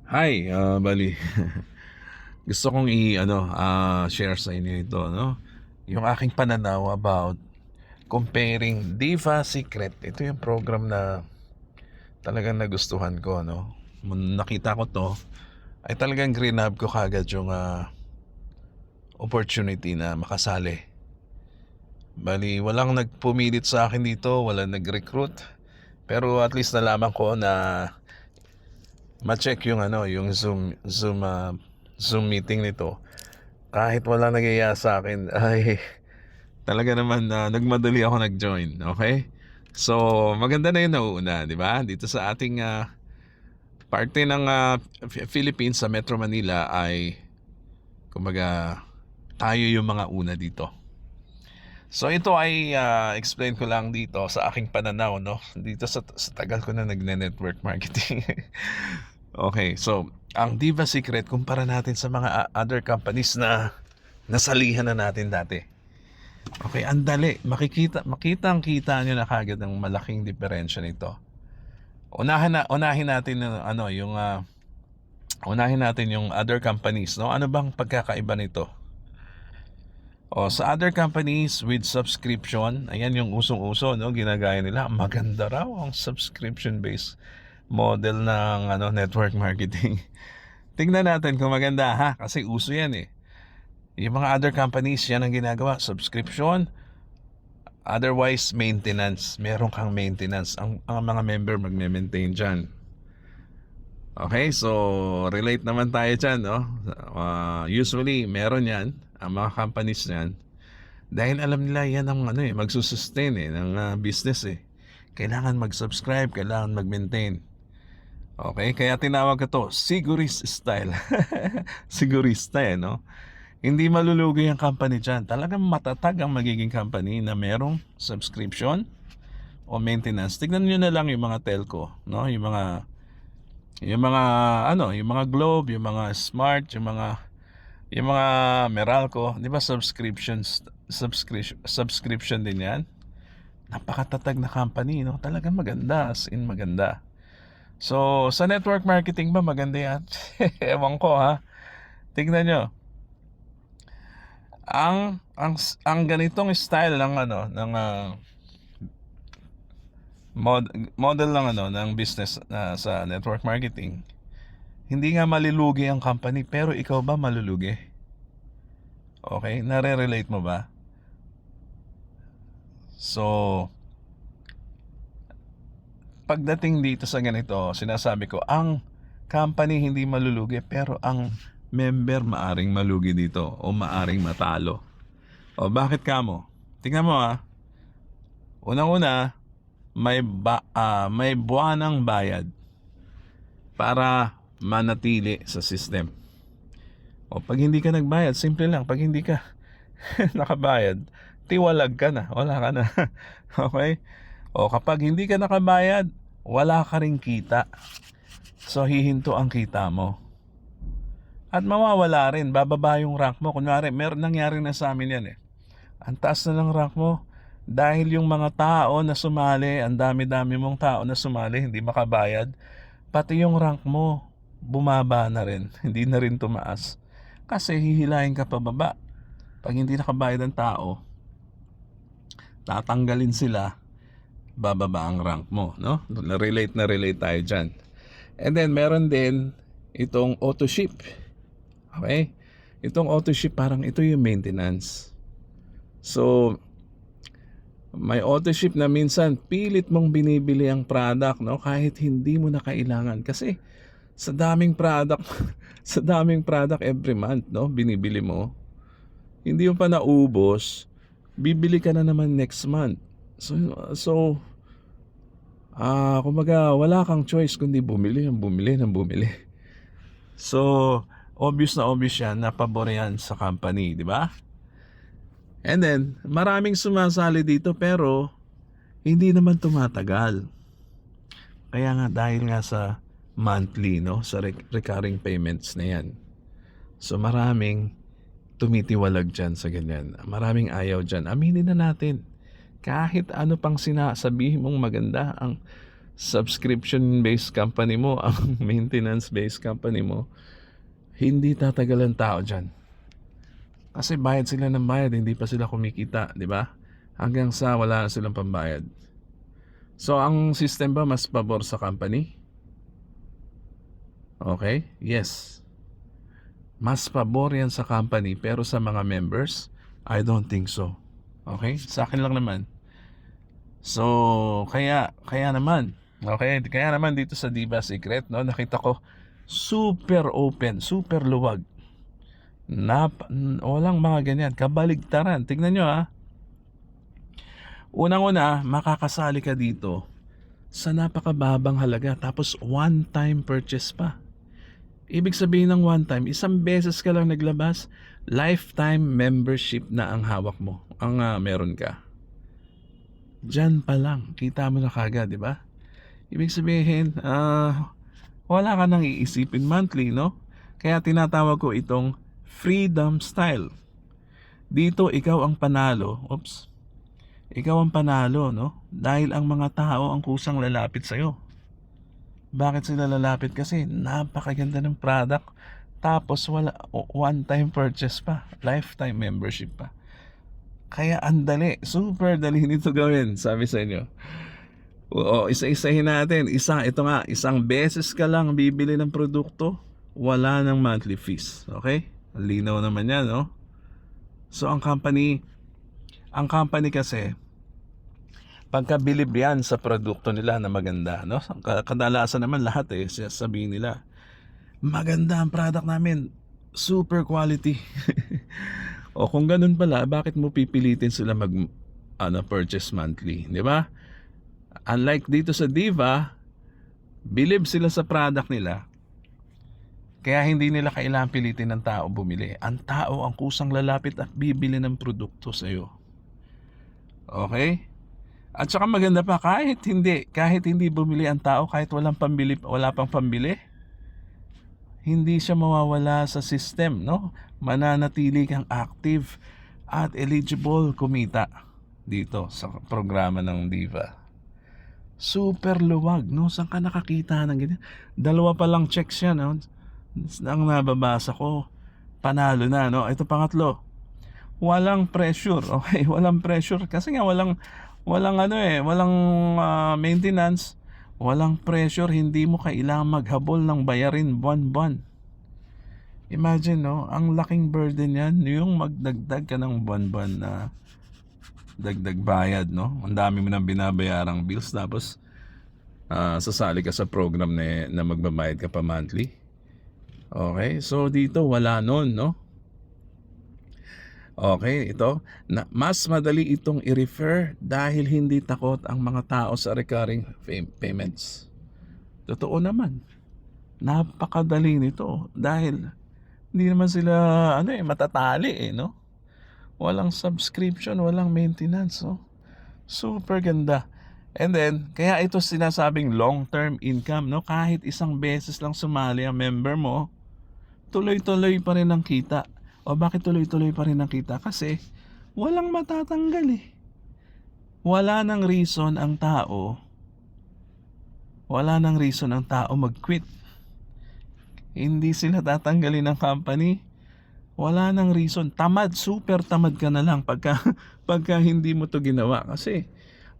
Hi, bali gusto kong share sa inyo ito, no? Yung aking pananaw about comparing Diva Secret. Ito yung program na talagang nagustuhan ko, no? Nung nakita ko to, ay talagang greenab ko kagad yung opportunity na makasali. Bali, walang nagpumilit sa akin dito, walang nag-recruit. Pero at least nalaman ko na ma-check yung Zoom meeting nito. Kahit walang nagyaya sa akin ay talaga naman na nagmadali ako nag-join, okay? So, maganda na 'yung nauuna, 'di ba? Dito sa ating parte ng Philippines sa Metro Manila ay kumbaga tayo 'yung mga una dito. So ito ay explain ko lang dito sa aking pananaw, no? Dito sa tagal ko na nagne-network marketing. Okay, so ang Diva Secret kumpara natin sa mga other companies na nasalihan na natin dati. Okay, ang dali. Makitang-kita nyo na kagad ang malaking diferensya nito. Unahin natin unahin natin yung other companies, no? Ano bang pagkakaiba nito? O sa other companies with subscription, ayan yung usong-uso, no? Ginagaya nila. Maganda raw ang subscription-based model ng network marketing. Tingnan natin kung maganda ha, kasi uso yan eh. Yung mga other companies, yan ang ginagawa, subscription. Otherwise, maintenance. Meron kang maintenance. Ang mga member magme-maintain dyan. Okay, so relate naman tayo dyan, no? Usually, meron yan, ang mga companies yan. Dahil alam nila yan ang magsusustain ng business eh. Kailangan mag-subscribe, kailangan mag-maintain. Okay, kaya tinawag ko to Sigurist style. Sigurista no? Hindi malulugi ang company dyan. Talagang matatag ang magiging company na merong subscription o maintenance. Tignan nyo na lang yung mga telco, no? Yung mga Globe, yung mga Smart, yung mga Meralco, 'di ba subscription din 'yan. Napakatatag na company, no? Talagang maganda, as in maganda. So, sa network marketing ba maganda 'yan? Ewan ko ha. Tignan nyo. Ang ganitong style ng model ng ng business sa network marketing, hindi nga malulugi ang company, pero ikaw ba malulugi? Okay, nare-relate mo ba? So, pagdating dito sa ganito, sinasabi ko, ang company hindi malulugi, pero ang member maaring malugi dito o maaring matalo. O bakit kamo? Tingnan mo unang-una, may buwanang bayad para manatili sa system. O pag hindi ka nagbayad, simple lang, pag hindi ka nakabayad, tiwalag ka na, wala ka na. Okay? O kapag hindi ka nakabayad, wala ka ring kita. So hihinto ang kita mo. At mawawala rin, bababa yung rank mo. Kunwari, nangyari na sa amin yan eh. Ang taas na ng rank mo dahil yung mga tao na sumali, ang dami-dami mong tao na sumali, hindi makabayad, pati yung rank mo bumaba na rin, hindi na rin tumaas. Kasi hihilahin ka pababa. Pag hindi nakabayad ang tao, tatanggalin sila, bababa ang rank mo, no? Na relate tayo dyan. And then meron din itong auto ship. Okay? Itong auto ship, parang ito yung maintenance. So may auto ship na minsan pilit mong binibili ang product, no? Kahit hindi mo na kailangan, kasi sa daming product sa daming product every month, no? Binibili mo, hindi mo pa naubos, bibili ka na naman next month. So kumbaga wala kang choice kundi bumili ng bumili ng bumili. So obvious yan na pabor yan sa company, di ba? And then maraming sumasali dito pero hindi naman tumatagal. Kaya nga, dahil nga sa monthly, no, sa recurring payments na yan, so maraming tumitiwalag dyan sa ganyan. Maraming ayaw dyan. Aminin na natin, kahit ano pang sinasabihin mong maganda ang subscription-based company mo, ang maintenance-based company mo, hindi tatagal ang tao dyan. Kasi bayad sila ng bayad, hindi pa sila kumikita, di ba? Hanggang sa wala na silang pambayad. So, ang system ba mas pabor sa company? Okay? Yes. Mas pabor yan sa company, pero sa mga members, I don't think so. Okay? Sa akin lang naman. So, kaya naman, okay, kaya naman dito sa Diva Secret, no, nakita ko super open, super luwag. Walang mga ganyan, kabaligtaran. Tingnan nyo Unang-una, makakasali ka dito sa napakababang halaga, tapos one-time purchase pa. Ibig sabihin ng one-time, isang beses ka lang naglabas, lifetime membership na ang hawak mo, ang meron ka. Diyan pa lang, kita mo na kagad, di ba? Ibig sabihin, wala ka nang iisipin monthly, no? Kaya tinatawag ko itong freedom style. Dito, ikaw ang panalo. Ikaw ang panalo, no? Dahil ang mga tao ang kusang lalapit sa'yo. Bakit sila lalapit? Kasi napakaganda ng product. Tapos wala, one-time purchase pa. Lifetime membership pa. Kaya andali, super dali nito gawin, sabi sa inyo. Oo, isa-isahin natin. Isang beses ka lang bibili ng produkto, wala ng monthly fees. Okay? Linaw naman yan, no? So, ang company kasi, pagkabilib yan sa produkto nila na maganda, no? Kadalasan naman lahat sabihin nila, maganda ang product namin, super quality. O kung ganun pala, bakit mo pipilitin sila purchase monthly, di ba? Unlike dito sa Diva, believe sila sa product nila. Kaya hindi nila kailangan pilitin ng tao bumili. Ang tao ang kusang lalapit at bibili ng produkto sa iyo. Okay? At saka maganda pa, kahit hindi bumili ang tao, kahit wala pang pambili, hindi siya mawawala sa system, no? Mananatili kang active at eligible kumita dito sa programa ng Diva. Super luwag, no? Saan ka nakakita ng ganyan? 2 pa lang checks yan, no? Ang nababasa ko, panalo na, no? Ito pangatlo, walang pressure, okay? Walang pressure kasi nga walang maintenance, walang pressure, hindi mo kailangan maghabol ng bayarin buwan-buwan. Imagine, no? Ang laking burden yan, yung magdagdag ka ng buwan-buwan na dagdag bayad, no? Ang dami mo nang binabayarang bills, tapos sasali ka sa program na magbabayad ka pa monthly. Okay? So dito wala nun, no? Okay, ito mas madali itong i-refer dahil hindi takot ang mga tao sa recurring payments. Totoo naman, napakadali nito dahil hindi naman sila matatali, no? Walang subscription, walang maintenance, no? Super ganda. And then, kaya ito sinasabing long-term income, no? Kahit isang beses lang sumali ang member mo, tuloy-tuloy pa rin ang kita. O bakit tuloy-tuloy pa rin ang kita? Kasi walang matatanggal. Wala nang reason ang tao mag-quit. Hindi sila tatanggalin ng company. Wala nang reason. Super tamad ka na lang pagka hindi mo to ginawa. Kasi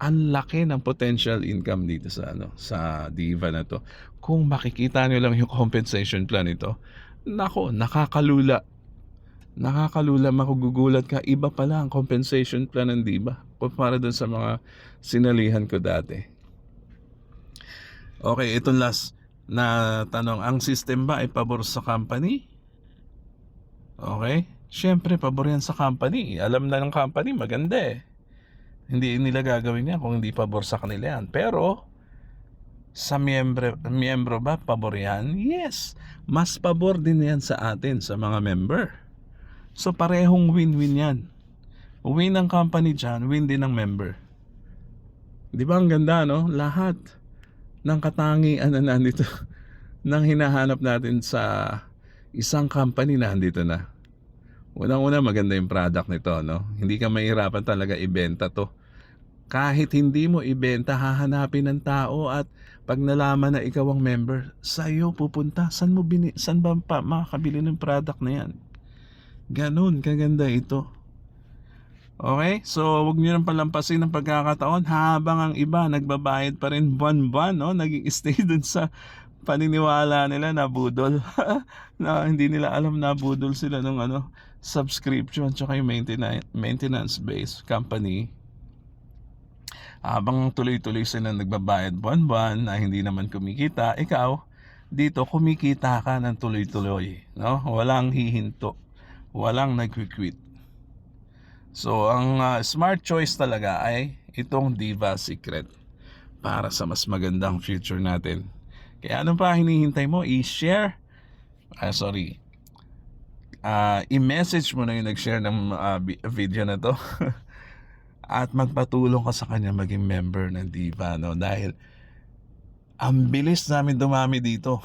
ang laki ng potential income dito sa Diva na to. Kung makikita nyo lang yung compensation plan nito, nako, nakakalula, magugulat ka. Iba pala ang compensation plan ng Diva kumpara doon sa mga sinalihan ko dati. Okay, itong last na tanong, ang system ba ay pabor sa company? Okay? Siyempre, pabor yan sa company. Alam na ng company, maganda Hindi nila gagawin yan kung hindi pabor sa kanila yan. Pero, sa miyembro ba, pabor yan? Yes. Mas pabor din yan sa atin, sa mga member. So, parehong win-win yan. Win ng company dyan, win din ng member. Di ba ang ganda, no? Lahat ng katangian na nandito nang hinahanap natin sa isang company na andito na. Unang-una, maganda yung product nito, no? Hindi ka mahirapan talaga ibenta to. Kahit hindi mo ibenta, hahanapin ng tao at pag nalaman na ikaw ang member, sa'yo pupunta. Saan ba makakabili ng product na yan? Ganun, kaganda ito. Okay? So, huwag niyo nang palampasin ang pagkakataon habang ang iba nagbabayad pa rin buwan-buwan, no? Naging stay dun sa paniniwala nila na budol. Na hindi nila alam na budol sila ng subscription tsaka yung maintenance-based company. Habang tuloy-tuloy sila nagbabayad buwan-buwan na hindi naman kumikita, ikaw dito kumikita ka ng tuloy-tuloy, no? Walang hihinto, walang nagki-quit. So ang smart choice talaga ay itong Diva Secret para sa mas magandang future natin. Kaya ano pa hinihintay mo? I-share, i-message mo na yung nag-share ng video na to at magpatulong ka sa kanya maging member ng Diva, no? Dahil ang bilis namin dumami dito.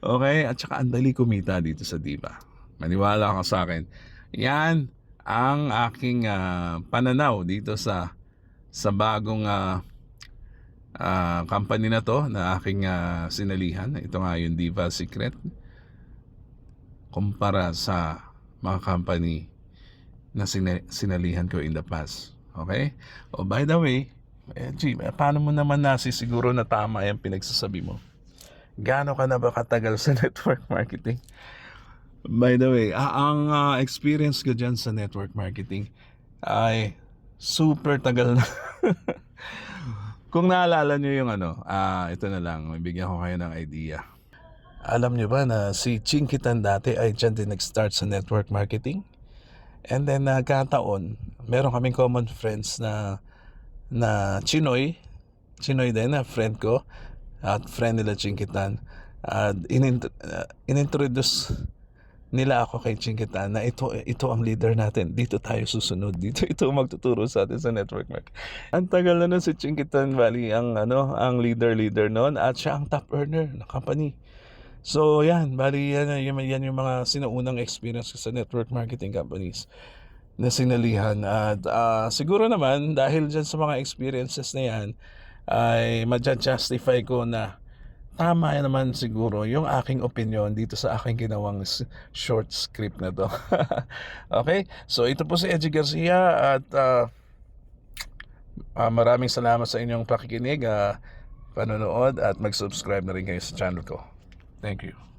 Okay? At saka ang dali kumita dito sa Diva. Maniwala ka sa akin. Yan ang aking pananaw dito sa bagong company na to na aking sinalihan. Ito nga yung Diva Secret kumpara sa mga company na sinalihan ko in the past. Okay? Oh, by the way, paano mo naman nasisiguro na tama yung pinagsasabi mo? Gaano ka na ba katagal sa network marketing? By the way, ang experience ko dyan sa network marketing ay super tagal na. Kung naalala nyo yung ito na lang, bibigyan ko kayo ng idea. Alam nyo ba na si Chinkitan dati ay dyan din nag-start sa network marketing? And then nagkataon, meron kaming common friends na Chinoy din na friend ko at friend nila Chinkitan. Inintroduce nila ako kay Chinkitan na ito ang leader natin. Dito tayo susunod. Ito magtuturo sa atin sa network marketing. Ang tagal na nun si Chinkitan Valley ang leader noon at siya ang top earner ng company. So yan, bali yan yung mga sinaunang experience ko sa network marketing companies na sinalihan. At siguro naman dahil dyan sa mga experiences na yan ay ma-justify ko na tama naman siguro yung aking opinion dito sa aking ginawang short script na to. Okay? So ito po si Edgy Garcia at maraming salamat sa inyong pakikinig, panonood at mag-subscribe na rin kayo sa channel ko. Thank you.